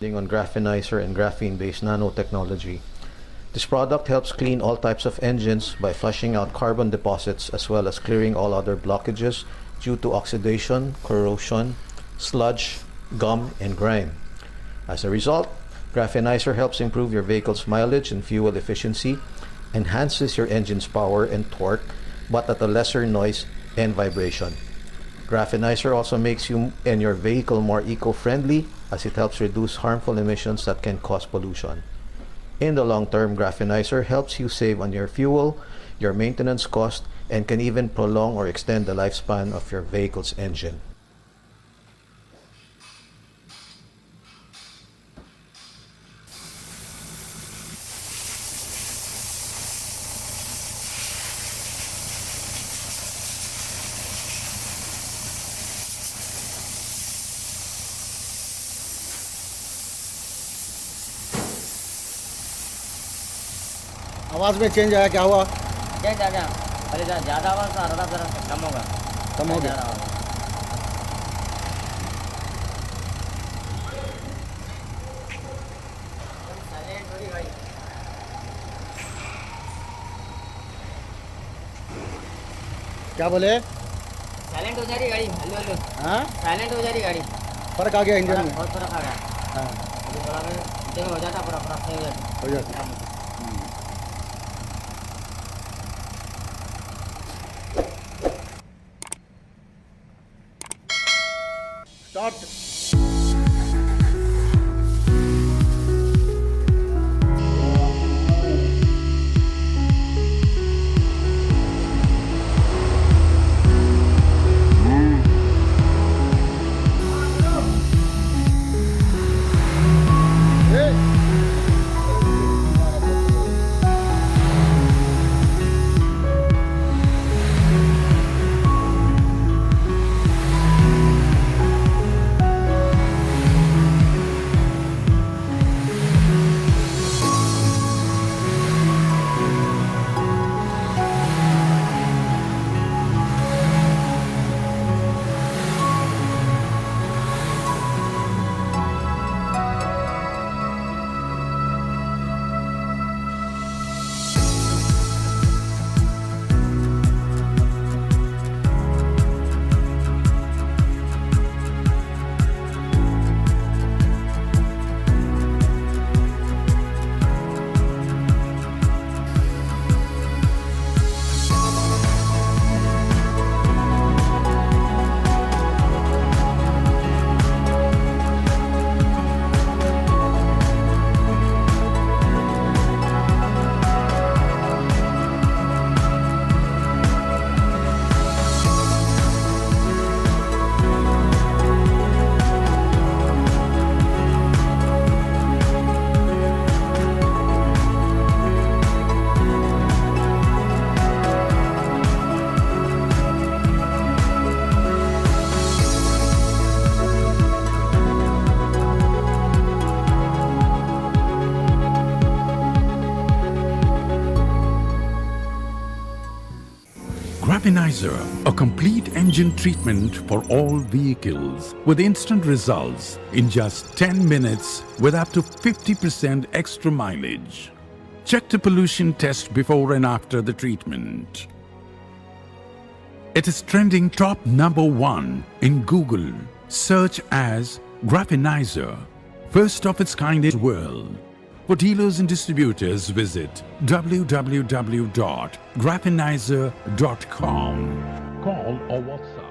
On Graphenizer and graphene-based nanotechnology. This product helps clean all types of engines by flushing out carbon deposits as well as clearing all other blockages due to oxidation, corrosion, sludge, gum, and grime. As a result, Graphenizer helps improve your vehicle's mileage and fuel efficiency, enhances your engine's power and torque, but at a lesser noise and vibration. Graphenizer also makes you and your vehicle more eco-friendly as it helps reduce harmful emissions that can cause pollution. In the long term, Graphenizer helps you save on your fuel, your maintenance cost, and can even prolong or extend the lifespan of your vehicle's engine. आवाज़ में change आया, क्या हुआ? Change आ गया, पहले ज़्यादा आवाज़ आ रहा था, जरा कम होगा, कम हो गया। क्या बोले? साइलेंट हो जा रही गाड़ी, हल्लो हल्लो। हाँ, साइलेंट हो जा रही गाड़ी। फर्क आ गया इंजन में? बहुत फर्क आ गया। हाँ, थोड़ा में हो जाता, पूरा पूरा सही हो जाता। Start. Graphenizer, a complete engine treatment for all vehicles with instant results in just 10 minutes with up to 50% extra mileage. Check the pollution test before and after the treatment. It is trending top #1 in Google. Search as Graphenizer, first of its kind in the world. For dealers and distributors, visit www.graphenizer.com. Call or WhatsApp